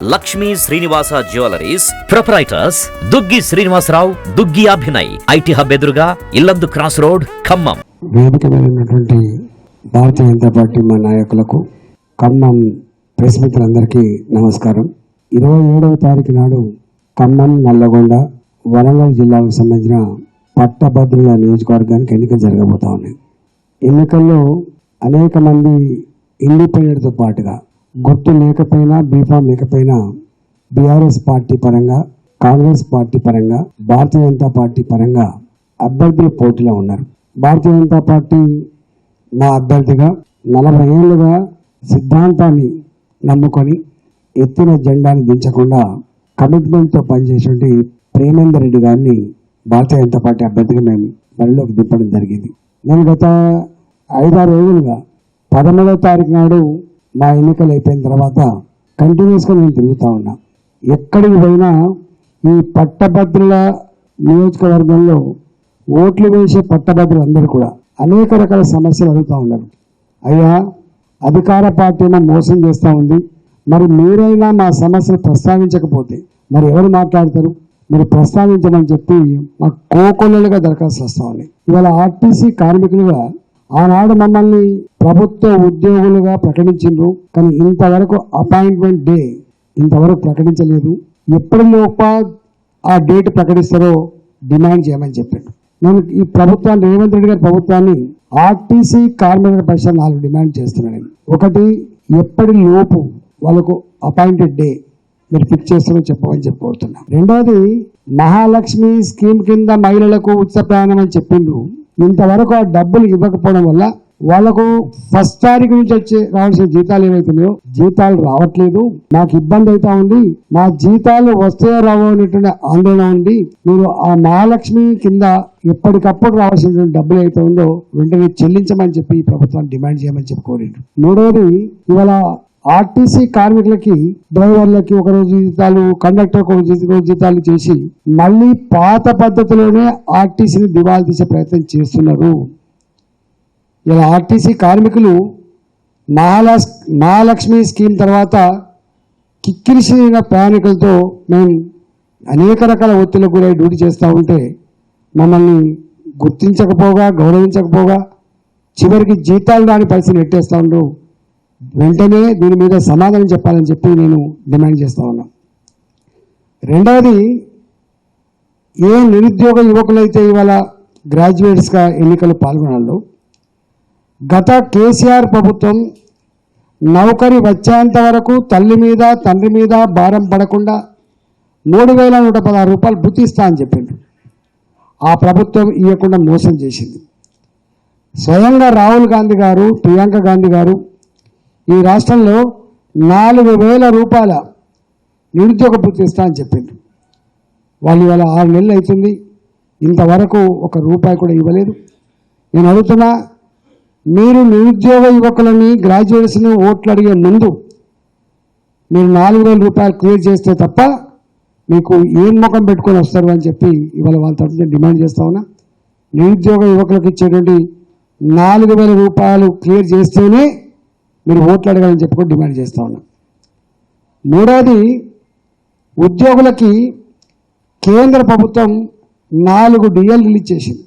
Lakshmi Srinivasa jewelleries proprietors Duggi Srinivasarao, Duggi Abhinay, IT hub ఎదురుగా Yellandu cross road, Khammam. వేదిక మీద ఉన్నటువంటి భారతీయ జనతా పార్టీ మా నాయకులకు, ఖమ్మం ప్రెస్ మిత్రులందరికీ నమస్కారం. 27వ తారీఖు నాడు ఖమ్మం, నల్లగొండ, వరంగల్ జిల్లాలకు సంబంధించిన పట్టభద్రుల నియోజకవర్గానికి ఎన్నికలు జరగబోతా ఉన్నాయి. ఎన్నికల్లో అనేక మంది ఇండిపెండెంట్తో పాటుగా గుర్తు లేకపోయినా, బీఫామ్ లేకపోయినా బీఆర్ఎస్ పార్టీ పరంగా, కాంగ్రెస్ పార్టీ పరంగా, భారతీయ జనతా పార్టీ పరంగా అభ్యర్థులు పోటీలో ఉన్నారు. భారతీయ జనతా పార్టీ నా అభ్యర్థిగా 40 ఏళ్ళుగా సిద్ధాంతాన్ని నమ్ముకొని ఎత్తిన జెండాను దించకుండా కమిట్మెంట్తో పనిచేసేటువంటి ప్రేమేందర్ రెడ్డి గారిని భారతీయ జనతా పార్టీ అభ్యర్థిగా మేము బరిలోకి దింపడం జరిగింది. నేను గత 5-6 రోజులుగా 13వ తారీఖు నాడు మా ఎన్నికలు అయిపోయిన తర్వాత కంటిన్యూస్గా నేను తిరుగుతూ ఉన్నా. ఎక్కడికి పోయినా ఈ పట్టభద్రుల నియోజకవర్గంలో ఓట్లు వేసే పట్టభద్రులు అందరూ కూడా అనేక రకాల సమస్యలు అడుగుతూ ఉన్నారు. అయ్యా, అధికార పార్టీ మోసం చేస్తూ ఉంది, మరి మీరైనా మా సమస్యలు ప్రస్తావించకపోతే మరి ఎవరు మాట్లాడతారు? మీరు ప్రస్తావించమని చెప్పి మాకు కోకొల్లలుగా దరఖాస్తులు వస్తూ ఉన్నాయి. ఇవాళ ఆర్టీసీ కార్మికులుగా ఆనాడు మమ్మల్ని ప్రభుత్వ ఉద్యోగులుగా ప్రకటించిండ్రు, కానీ ఇంతవరకు అపాయింట్మెంట్ డే ఇంతవరకు ప్రకటించలేదు. ఎప్పటిలోప ఆ డేట్ ప్రకటిస్తారో డిమాండ్ చేయమని చెప్పాడు. నేను ఈ ప్రభుత్వాన్ని, రేవంత్ రెడ్డి గారి ప్రభుత్వాన్ని, ఆర్టీసీ కార్మికుల పక్షాన 4 డిమాండ్ చేస్తున్నాను. ఒకటి, ఎప్పటి లోపు వాళ్ళకు అపాయింటెడ్ డే మీరు ఫిక్స్ చేస్తారో చెప్పమని చెప్పబోతున్నా. రెండవది, మహాలక్ష్మి స్కీమ్ కింద మహిళలకు ఉచిత ప్రయాణం అని చెప్పిండ్రు. ఇంతవరకు ఆ డబ్బులు ఇవ్వకపోవడం వల్ల వాళ్ళకు ఫస్ట్ తారీఖు నుంచి రావాల్సిన జీతాలు ఏవైతున్నాయో జీతాలు రావట్లేదు. నాకు ఇబ్బంది అవుతా ఉంది, మా జీతాలు వస్తాయో రావో అనేటువంటి ఆందోళన ఉంది. మీరు ఆ మహాలక్ష్మి కింద ఎప్పటికప్పుడు రావాల్సిన డబ్బులు అయితే ఉందో వెంటనే చెల్లించమని చెప్పి ఈ ప్రభుత్వాన్ని డిమాండ్ చేయమని చెప్పి కోరిండ్రు. మూడవది, ఇవాళ ఆర్టీసీ కార్మికులకి, డ్రైవర్లకి ఒకరోజు జీతాలు, కండక్టర్కి ఒక జీతాలు చేసి మళ్ళీ పాత పద్ధతిలోనే ఆర్టీసీని దివాళా తీసే ప్రయత్నం చేస్తున్నారు. ఇలా ఆర్టీసీ కార్మికులు మహాలక్ష్మి స్కీమ్ తర్వాత కిక్కిరిసిన ప్రయాణికులతో మేము అనేక రకాల ఒత్తిళ్లకు గురై డ్యూటీ చేస్తూ ఉంటే మమ్మల్ని గుర్తించకపోగా, గౌరవించకపోగా చివరికి జీతాలు రాని పరిస్థితిని నెట్టేస్తూ ఉంటూ వెంటనే దీని మీద సమాధానం చెప్పాలని చెప్పి నేను డిమాండ్ చేస్తూ ఉన్నా. రెండవది, ఏ నిరుద్యోగ యువకులైతే ఇవాళ గ్రాడ్యుయేట్స్గా ఎన్నికలు పాల్గొనాలో, గత కేసీఆర్ ప్రభుత్వం నౌకరీ వచ్చేంత వరకు తల్లి మీద, తండ్రి మీద భారం పడకుండా 3,116 రూపాయలు భృతి ఇస్తా అని చెప్పిండు. ఆ ప్రభుత్వం ఇవ్వకుండా మోసం చేసింది. స్వయంగా రాహుల్ గాంధీ గారు, ప్రియాంక గాంధీ గారు ఈ రాష్ట్రంలో 4,000 రూపాయల నిరుద్యోగ భృతి ఇస్తా అని చెప్పిండు. వాళ్ళు ఇవాళ 6 నెలలు అవుతుంది, ఇంతవరకు 1 రూపాయి కూడా ఇవ్వలేదు. నేను అడుగుతున్నా, మీరు నిరుద్యోగ యువకులని, గ్రాడ్యుయేట్స్ని ఓట్లు అడిగే ముందు మీరు 4,000 రూపాయలు క్లియర్ చేస్తే తప్ప మీకు ఏం ముఖం పెట్టుకొని వస్తారు అని చెప్పి ఇవాళ వాళ్ళ తరఫున డిమాండ్ చేస్తా ఉన్నా. నిరుద్యోగ యువకులకు ఇచ్చేటువంటి 4,000 రూపాయలు క్లియర్ చేస్తేనే మీరు ఓట్లు అడగాలని చెప్పి కూడా డిమాండ్ చేస్తూ ఉన్నాం. మూడవది, ఉద్యోగులకి కేంద్ర ప్రభుత్వం 4 డిఎల్ రిలీజ్ చేసింది.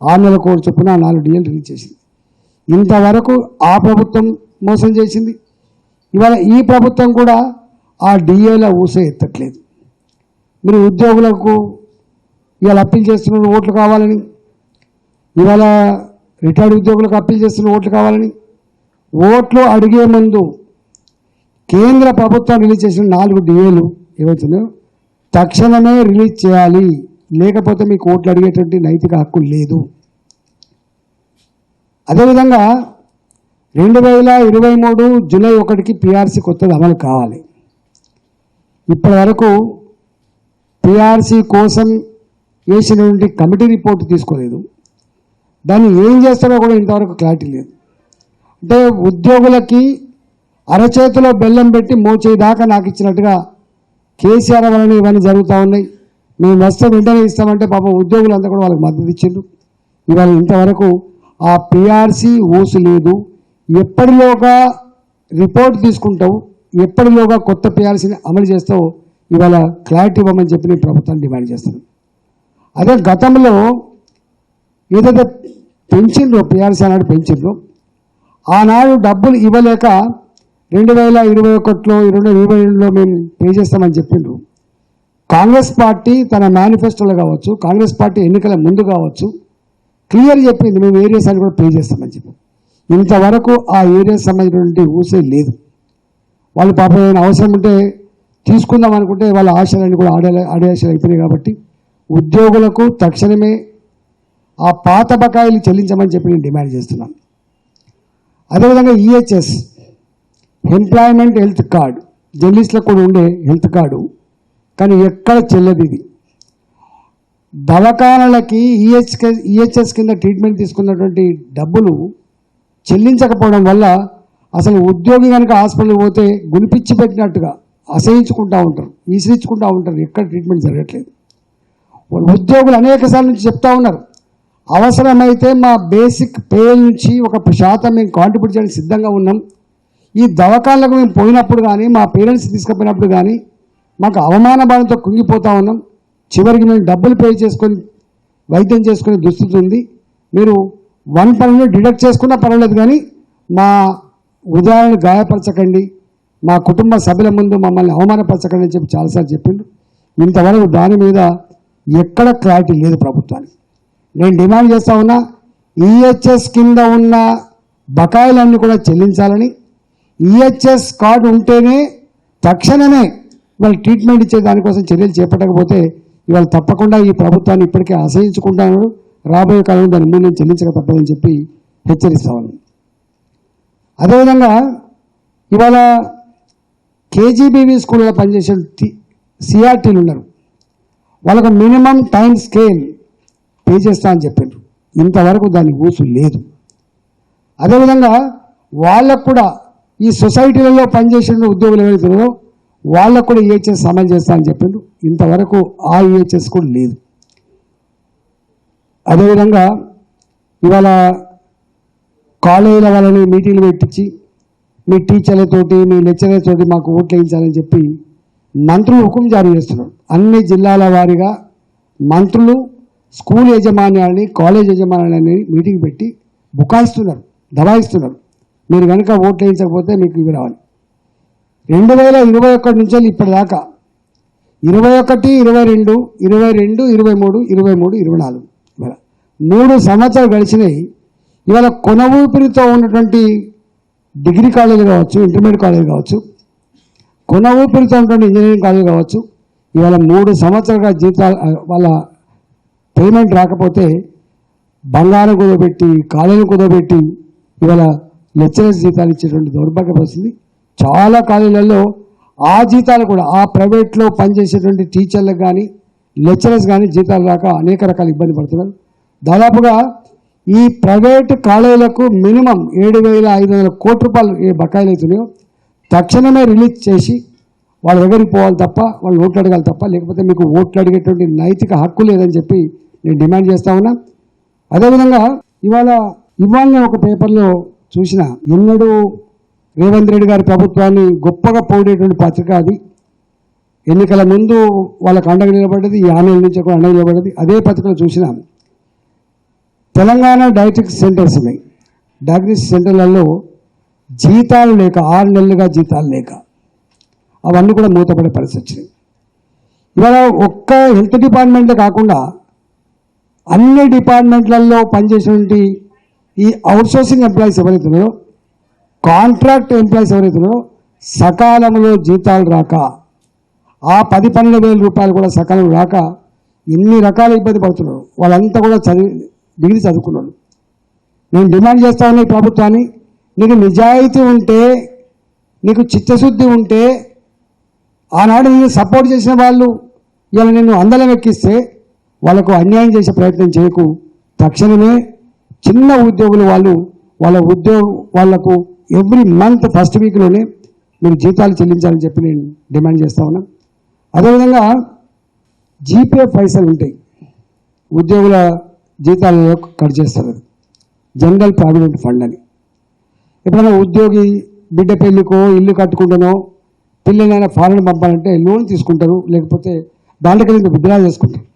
6 నెలల కోర్టు చొప్పున 4 డిఎల్ రిలీజ్ చేసింది. ఇంతవరకు ఆ ప్రభుత్వం మోసం చేసింది. ఇవాళ ఈ ప్రభుత్వం కూడా ఆ డిఏల ఊసే ఎత్తట్లేదు. మీరు ఉద్యోగులకు ఇవాళ అప్పీల్ చేస్తున్న ఓట్లు కావాలని, ఇవాళ రిటైర్డ్ ఉద్యోగులకు అప్పీల్ చేస్తున్న ఓట్లు కావాలని, ఓట్లు అడిగే ముందు కేంద్ర ప్రభుత్వం రిలీజ్ చేసిన 4 డిఏలు ఏవైతున్నాయో తక్షణమే రిలీజ్ చేయాలి, లేకపోతే మీకు ఓట్లు అడిగేటువంటి నైతిక హక్కు లేదు. అదేవిధంగా 2023 జూలై 1కి పిఆర్సీ కొత్తది అమలు కావాలి. ఇప్పటి వరకు పిఆర్సీ కోసం వేసినటువంటి కమిటీ రిపోర్ట్ తీసుకోలేదు. దాన్ని ఏం చేస్తారో కూడా ఇంతవరకు క్లారిటీ లేదు. అంటే ఉద్యోగులకి అరచేతిలో బెల్లం పెట్టి మోచేదాకా నాకు ఇచ్చినట్టుగా కేసీఆర్ వలన ఇవన్నీ జరుగుతూ ఉన్నాయి. మేము వస్తే వెంటనే ఇస్తామంటే పాపం ఉద్యోగులంతా కూడా వాళ్ళకి మద్దతు ఇచ్చిండ్రు. ఇవాళ ఇంతవరకు ఆ పిఆర్సీ ఊసు లేదు. ఎప్పటిలోగా రిపోర్ట్ తీసుకుంటావు, ఎప్పటిలోగా కొత్త పిఆర్సీని అమలు చేస్తూ ఇవాళ క్లారిటీ ఇవ్వమని చెప్పి నేను ప్రభుత్వాన్ని డిమాండ్ చేస్తాను. అదే గతంలో ఏదైతే పెంచిండ్రో పిఆర్సీ ఆనాడు పెంచిండ్రో ఆనాడు డబ్బులు ఇవ్వలేక 2021లో 2022లో మేము పే చేస్తామని చెప్పిండ్రు. కాంగ్రెస్ పార్టీ తన మేనిఫెస్టోలో కావచ్చు, కాంగ్రెస్ పార్టీ ఎన్నికల ముందు కావచ్చు క్లియర్ చెప్పింది మేము ఏరియాస్ అని కూడా పే చేస్తామని చెప్పి. ఇంతవరకు ఆ ఏరియాస్ సంబంధించినటువంటి ఊసే లేదు. వాళ్ళు పాపం ఏమైనా అవసరం ఉంటే తీసుకుందాం అనుకుంటే వాళ్ళ ఆశలన్నీ కూడా ఆశలు అయిపోయినాయి. కాబట్టి ఉద్యోగులకు తక్షణమే ఆ పాత బకాయిలు చెల్లించమని చెప్పి నేను డిమాండ్ చేస్తున్నాను. అదేవిధంగా ఈహెచ్ఎస్ ఎంప్లాయ్మెంట్ హెల్త్ కార్డు జర్నలిస్టులకు కూడా ఉండే హెల్త్ కార్డు, కానీ ఎక్కడ చెల్లదు ఇది. దవాఖానలకి ఈహెచ్ఎస్ కింద ట్రీట్మెంట్ తీసుకున్నటువంటి డబ్బులు చెల్లించకపోవడం వల్ల అసలు ఉద్యోగి కనుక హాస్పిటల్కి పోతే గునిపిచ్చి పెట్టినట్టుగా అసహించుకుంటూ ఉంటారు, ఈసరించుకుంటూ ఉంటారు. ఎక్కడ ట్రీట్మెంట్ జరగట్లేదు. ఉద్యోగులు అనేక సార్లు నుంచి చెప్తా ఉన్నారు, అవసరమైతే మా బేసిక్ పే నుంచి 1% మేము కాంట్రిబ్యూట్ చేయడానికి సిద్ధంగా ఉన్నాం. ఈ దవాఖానలకు మేము పోయినప్పుడు కానీ మా పేరెంట్స్ తీసుకుపోయినప్పుడు కానీ మాకు అవమాన భావంతో కుంగిపోతూ ఉన్నాం. చివరికి మేము డబ్బులు పే చేసుకొని వైద్యం చేసుకునే దుస్థితి ఉంది. మీరు 1% డిడక్ట్ చేసుకున్నా పర్వాలేదు, కానీ మా ఉదాహరణ గాయపరచకండి, మా కుటుంబ సభ్యుల ముందు మమ్మల్ని అవమానపరచకండి అని చెప్పి చాలాసార్లు చెప్పిండు. ఇంతవరకు దాని మీద ఎక్కడ క్లారిటీ లేదు ప్రభుత్వానికి. నేను డిమాండ్ చేస్తా ఉన్నా, ఈహెచ్ఎస్ కింద ఉన్న బకాయిలన్నీ కూడా చెల్లించాలని, ఈహెచ్ఎస్ కార్డు ఉంటేనే తక్షణమే వాళ్ళు ట్రీట్మెంట్ ఇచ్చే దానికోసం చర్యలు చేపట్టకపోతే ఇవాళ తప్పకుండా ఈ ప్రభుత్వాన్ని ఇప్పటికే అసహించుకుంటాను, రాబోయే కాలంలో దాని మూల్యం చెల్లించక తప్పదని చెప్పి హెచ్చరిస్తా ఉన్నాను. అదేవిధంగా ఇవాళ కేజీబీవీ స్కూళ్ళలో పనిచేసే సిఆర్టీలు ఉన్నారు, వాళ్ళకు మినిమం టైం స్కేల్ పే చేస్తా అని చెప్పారు. ఇంతవరకు దాని ఊసు లేదు. అదేవిధంగా వాళ్ళకు కూడా ఈ సొసైటీలలో పనిచేసే ఉద్యోగులు ఎవరైతున్నారో వాళ్ళకు కూడా ఈహెచ్ఎస్ అమలు చేస్తా అని చెప్పిండు. ఇంతవరకు ఆ ఈహెచ్ఎస్ కూడా లేదు. అదేవిధంగా ఇవాళ కాలేజీల వాళ్ళని మీటింగ్లు పెట్టించి మీ టీచర్లతోటి మీ లెక్చరర్లతోటి మాకు ఓట్లు వేయించాలని చెప్పి మంత్రులు హుకుం జారీ చేస్తున్నారు. అన్ని జిల్లాల వారీగా మంత్రులు స్కూల్ యజమాన్యాన్ని కాలేజ్ యజమాన్యాన్ని మీటింగ్ పెట్టి బుకాయిస్తున్నారు, దబాయిస్తున్నారు. మీరు కనుక ఓట్లు వేయించకపోతే మీకు ఇవి రావాలి. 2021 నుంచి ఇప్పటిదాకా 21, 22, 22, 23, 23, 24 ఇవాళ 3 సంవత్సరాలు గడిచినాయి. ఇవాళ కొన ఊపిరితో ఉన్నటువంటి డిగ్రీ కాలేజీలు కావచ్చు, ఇంటర్మీడియట్ కాలేజీ కావచ్చు, కొన ఊపిరితో ఉన్నటువంటి ఇంజనీరింగ్ కాలేజీ కావచ్చు, ఇవాళ 3 సంవత్సరాలుగా జీతాలు వాళ్ళ పేమెంట్ రాకపోతే బంగారం కుదబెట్టి కాలేజీని కుదబెట్టి ఇవాళ లెక్చరర్స్ జీతాలు ఇచ్చేటువంటి దౌర్భాగ్య పరిస్థితి. చాలా కాలేజీలలో ఆ జీతాలు కూడా ఆ ప్రైవేట్లో పనిచేసేటువంటి టీచర్లకు కానీ లెక్చరర్స్ కానీ జీతాలు రాక అనేక రకాల ఇబ్బంది పడుతున్నారు. దాదాపుగా ఈ ప్రైవేట్ కాలేజీలకు మినిమం 7,500 కోట్ల రూపాయలు ఏ బకాయిలు అవుతున్నాయో తక్షణమే రిలీజ్ చేసి వాళ్ళ దగ్గరికి పోవాలి తప్ప, వాళ్ళు ఓట్లు అడగాలి తప్ప, లేకపోతే మీకు ఓట్లు అడిగేటువంటి నైతిక హక్కు లేదని చెప్పి నేను డిమాండ్ చేస్తా ఉన్నా. అదేవిధంగా ఇవాళ ఒక పేపర్లో చూసిన, ఎన్నడూ రేవంత్ రెడ్డి గారి ప్రభుత్వాన్ని గొప్పగా పోడేటువంటి పత్రిక అది. ఎన్నికల ముందు వాళ్ళకు అండగా నిలబడ్డది, ఈ 6 నెలల నుంచి కూడా అండగా నిలబడ్డది. అదే పత్రికలో చూసిన తెలంగాణ డయాగ్నోస్టిక్ సెంటర్స్ ఉన్నాయి. డయాగ్నోస్టిక్ సెంటర్లలో జీతాలు లేక 6 నెలలుగా జీతాలు లేక అవన్నీ కూడా మూతపడే పరిస్థితి వచ్చింది. ఇవాళ ఒక్క హెల్త్ డిపార్ట్మెంటే కాకుండా అన్ని డిపార్ట్మెంట్లలో పనిచేసినటువంటి ఈ అవుట్సోర్సింగ్ ఎంప్లాయీస్ ఎవరైతున్నారో, కాంట్రాక్ట్ ఎంప్లాయీస్ ఎవరైతున్నారో సకాలంలో జీతాలు రాక, ఆ 10-12 వేల రూపాయలు కూడా సకాలం రాక ఇన్ని రకాల ఇబ్బంది పడుతున్నారు. వాళ్ళంతా కూడా డిగ్రీ చదువుకున్నారు. నేను డిమాండ్ చేస్తా ఉన్నా ఈ ప్రభుత్వాన్ని, నీకు నిజాయితీ ఉంటే, నీకు చిత్తశుద్ధి ఉంటే, ఆనాడు నేను సపోర్ట్ చేసిన వాళ్ళు ఇలా నిన్ను అందలం ఎక్కిస్తే వాళ్ళకు అన్యాయం చేసే ప్రయత్నం చేయకు. తక్షణమే చిన్న ఉద్యోగులు వాళ్లకు ఎవ్రీ మంత్ ఫస్ట్ వీక్లోనే మీరు జీతాలు చెల్లించాలని చెప్పి నేను డిమాండ్ చేస్తా ఉన్నా. అదేవిధంగా జీపీఎఫ్ పైసలు ఉంటాయి, ఉద్యోగుల జీతాలలో కట్ చేస్తారు, జనరల్ ప్రావిడెంట్ ఫండ్ అని. ఎప్పుడైనా ఉద్యోగి బిడ్డ పెళ్లికో ఇల్లు కట్టుకుంటానో పిల్లలైనా ఫారెన్ పంపాలంటే లోన్ తీసుకుంటారు, లేకపోతే దాంట్లోకి విత్డ్రా చేసుకుంటారు.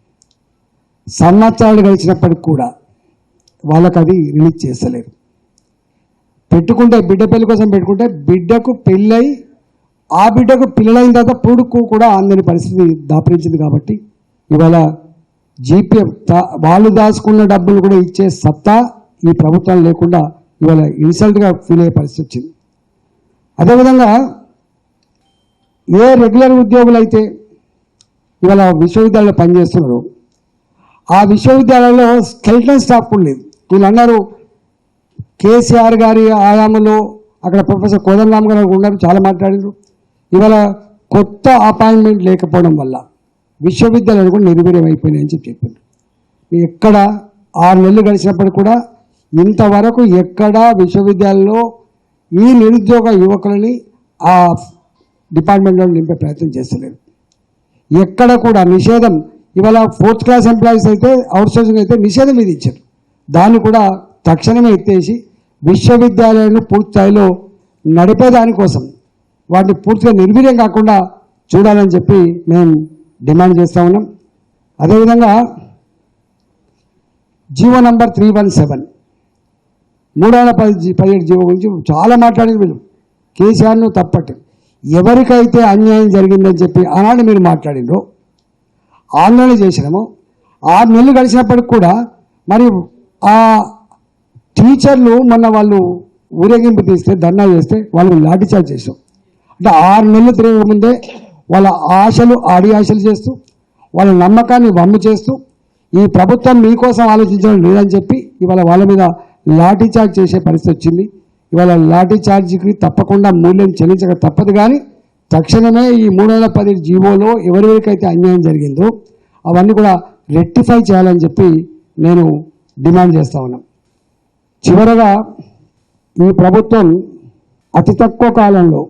సంవత్సరాలు గడిచినప్పటికి కూడా వాళ్ళకి అది రిలీజ్ చేస్తలేరు. పెట్టుకుంటే బిడ్డ పెళ్లి కోసం పెట్టుకుంటే బిడ్డకు పెళ్ళై ఆ బిడ్డకు పిల్లలైన తర్వాత పూడుకు కూడా అందని పరిస్థితి దాపరించింది. కాబట్టి ఇవాళ జీపీఎఫ్ వాళ్ళు దాచుకున్న డబ్బులు కూడా ఇచ్చే సత్తా ఈ ప్రభుత్వం లేకుండా ఇవాళ ఇన్సల్ట్గా ఫీల్ అయ్యే పరిస్థితి వచ్చింది. అదేవిధంగా ఏ రెగ్యులర్ ఉద్యోగులు అయితే ఇవాళ విశ్వవిద్యాలయంలో పనిచేస్తున్నారు, ఆ విశ్వవిద్యాలయంలో స్కెల్టన్ స్టాఫ్ ఉండేది. వీళ్ళు అన్నారు కేసీఆర్ గారి ఆయామంలో అక్కడ ప్రొఫెసర్ కోదండరామ్ గారు ఉన్నారు, చాలా మాట్లాడారు. ఇవాళ కొత్త అపాయింట్మెంట్ లేకపోవడం వల్ల విశ్వవిద్యాలయాలు కూడా నిర్వీర్యం అయిపోయినాయని చెప్పింది. ఎక్కడ 6 నెలలు గడిచినప్పటికీ కూడా ఇంతవరకు ఎక్కడా విశ్వవిద్యాలయంలో ఈ నిరుద్యోగ యువకులని ఆ డిపార్ట్మెంట్లో నింపే ప్రయత్నం చేస్తలేరు. ఎక్కడ కూడా నిషేధం. ఇవాళ 4th క్లాస్ ఎంప్లాయీస్ అయితే అవుట్సోర్సింగ్ అయితే నిషేధం విధించారు. దాన్ని కూడా తక్షణమే ఎత్తేసి విశ్వవిద్యాలయాలను పూర్తి స్థాయిలో నడిపేదానికోసం వాటిని పూర్తిగా నిర్వీర్యం కాకుండా చూడాలని చెప్పి మేము డిమాండ్ చేస్తూ ఉన్నాం. అదేవిధంగా జీవో నంబర్ 317 317 జీవో గురించి చాలా మాట్లాడింది. వీళ్ళు కేసీఆర్ను తప్పట్టు ఎవరికైతే అన్యాయం జరిగిందని చెప్పి ఆనాడు మీరు మాట్లాడిండ్రో ఆందోళన చేసినాము. 6 నెలలు గడిచినప్పటికి కూడా మరి ఆ టీచర్లు మొన్న వాళ్ళు ఊరేగింపు తీస్తే ధర్నా చేస్తే వాళ్ళని లాఠీచార్జ్ చేసాం. అంటే 6 నెలలు తిరిగే ముందే వాళ్ళ ఆశలు ఆడి ఆశలు చేస్తూ వాళ్ళ నమ్మకాన్ని వమ్ము చేస్తూ ఈ ప్రభుత్వం మీకోసం ఆలోచించడం లేదని చెప్పి ఇవాళ వాళ్ళ మీద లాఠీచార్జ్ చేసే పరిస్థితి వచ్చింది. ఇవాళ లాఠీచార్జ్కి తప్పకుండా మూల్యం చెల్లించక తప్పదు. కానీ తక్షణమే ఈ 310 జీవోలో ఎవరెవరికైతే అన్యాయం జరిగిందో అవన్నీ కూడా రెక్టిఫై చేయాలని చెప్పి నేను డిమాండ్ చేస్తా ఉన్నాను. చివరగా ఈ ప్రభుత్వం అతి తక్కువ కాలంలో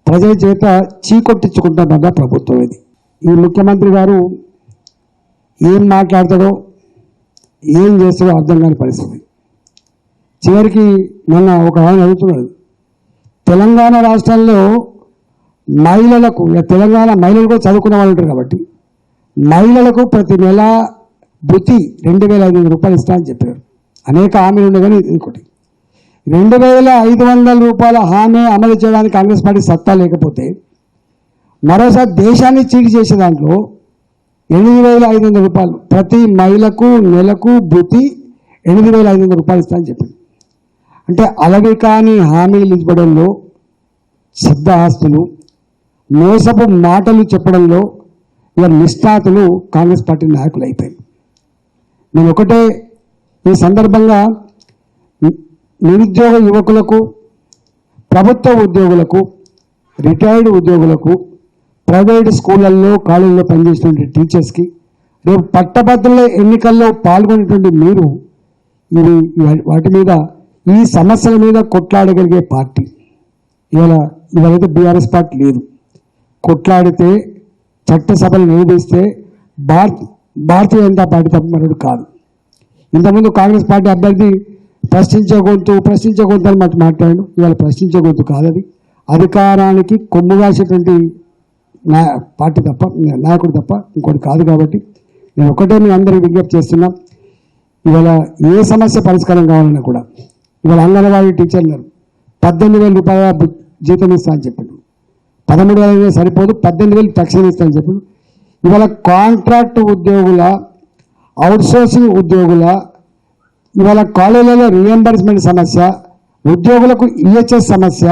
ప్రజల చేత చీకొట్టించుకుంటున్న ప్రభుత్వం ఇది. ఈ ముఖ్యమంత్రి గారు ఏం మాట్లాడతాడో ఏం చేస్తాడో అర్థం కాని పరిస్థితి. చివరికి మొన్న ఒక ఆయన అడుగుతున్నాడు, తెలంగాణ రాష్ట్రంలో మహిళలకు, తెలంగాణ మహిళలు కూడా చదువుకున్న వాళ్ళు ఉంటారు కాబట్టి మహిళలకు ప్రతి నెల భృతి 2,500 రూపాయలు ఇస్తా అని చెప్పారు. అనేక హామీలు ఉన్నాయి కానీ ఇంకోటి 2,500 రూపాయల హామీ అమలు చేయడానికి కాంగ్రెస్ పార్టీ సత్తా లేకపోతే మరోసారి దేశాన్ని చీటి చేసే దాంట్లో 8,500 రూపాయలు ప్రతి మహిళకు నెలకు భృతి 8,500 రూపాయలు ఇస్తా అని చెప్పింది. అంటే అలవి కాని హామీలు ఇవ్వడంలో, సిద్ధహస్తులు, మోసపు మాటలు చెప్పడంలో ఇక నిష్ణాతులు కాంగ్రెస్ పార్టీ నాయకులు అయిపోయారు. నేను ఒకటే ఈ సందర్భంగా నిరుద్యోగ యువకులకు, ప్రభుత్వ ఉద్యోగులకు, రిటైర్డ్ ఉద్యోగులకు, ప్రైవేట్ స్కూళ్ళల్లో కాలేజీలో పనిచేసినటువంటి టీచర్స్కి, రేపు పట్టభద్రుల ఎన్నికల్లో పాల్గొనేటువంటి మీరు వాటి మీద ఈ సమస్యల మీద కొట్లాడగలిగే పార్టీ ఇవాళైతే బీఆర్ఎస్ పార్టీ లేదు. కొట్లాడితే చట్టసభలు నిర్వహిస్తే భారతీయ జనతా పార్టీ తప్ప మరొకటి కాదు. ఇంతకుముందు కాంగ్రెస్ పార్టీ అభ్యర్థి ప్రశ్నించే గొంతు అని మాట్లాడాడు. ఇవాళ ప్రశ్నించే గొంతు కాదు, అది అధికారానికి కొమ్ముగాసేటువంటి పార్టీ తప్ప, నాయకుడు తప్ప ఇంకోటి కాదు. కాబట్టి నేను ఒకటే మీ అందరికీ విజ్ఞప్తి చేస్తున్నా, ఇవాళ ఏ సమస్య పరిష్కారం కావాలన్నా కూడా ఇవాళ అంగన్వాడీ టీచర్లు 18,000 రూపాయల జీతం ఇస్తా అని చెప్పాడు. 13,000 సరిపోదు, 18,000 తక్షణం ఇస్తా అని చెప్పాడు. ఇవాళ కాంట్రాక్ట్ ఉద్యోగుల, అవుట్సోర్సింగ్ ఉద్యోగుల ఇవాళ కాలేజీలలో రీఎంబర్స్మెంట్ సమస్య, ఉద్యోగులకు ఈహెచ్ఎస్ సమస్య,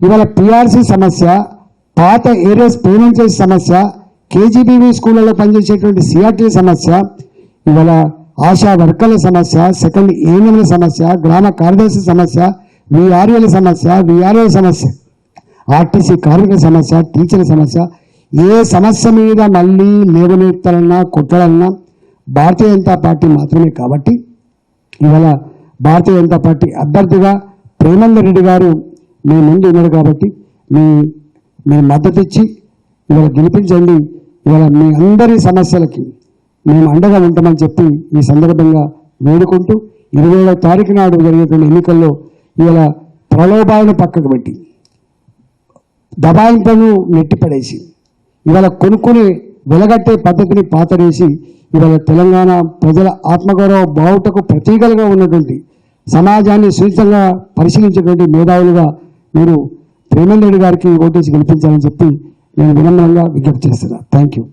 ఇవాళ పిఆర్సీ సమస్య, పాత ఏరియాస్ పేమెంట్ చేసే సమస్య, కేజీబీవీ స్కూళ్ళలో పనిచేసేటువంటి సిఆర్టీ సమస్య, ఇవాళ ఆశా వర్కర్ల సమస్య, సెకండ్ ఏఎన్ఎంల సమస్య, గ్రామ కార్యదర్శి సమస్య, విఆర్ఏల సమస్య, ఆర్టీసీ కార్మికుల సమస్య, టీచర్ల సమస్య, ఏ సమస్య మీద మళ్ళీ లేవనెత్తాలన్నా కొట్టాలన్నా భారతీయ జనతా పార్టీ మాత్రమే. కాబట్టి ఇవాళ భారతీయ జనతా పార్టీ అభ్యర్థిగా ప్రేమేందర్ రెడ్డి గారు మీ ముందు ఉన్నారు కాబట్టి మీ మద్దతు ఇచ్చి ఇవాళ గెలిపించండి. ఇవాళ మీ అందరి సమస్యలకి మేము అండగా ఉంటామని చెప్పి ఈ సందర్భంగా వేడుకుంటూ 27వ తారీఖు నాడు జరిగేటువంటి ఎన్నికల్లో ఇవాళ ప్రలోభాలను పక్కకు పెట్టి దబాయింపులను నెట్టిపడేసి ఇవాళ కొనుక్కుని వెలగట్టే పద్ధతిని పాతరేసి ఇవాళ తెలంగాణ ప్రజల ఆత్మగౌరవ బావుటకు ప్రతీకలుగా ఉన్నటువంటి సమాజాన్ని సున్నితంగా పరిశీలించేటువంటి మేధావులుగా మీరు ప్రేమేంద్ర రెడ్డి గారికి ఓటేసి గెలిపించాలని చెప్పి నేను వినమ్రంగా విజ్ఞప్తి చేస్తున్నాను. Thank you.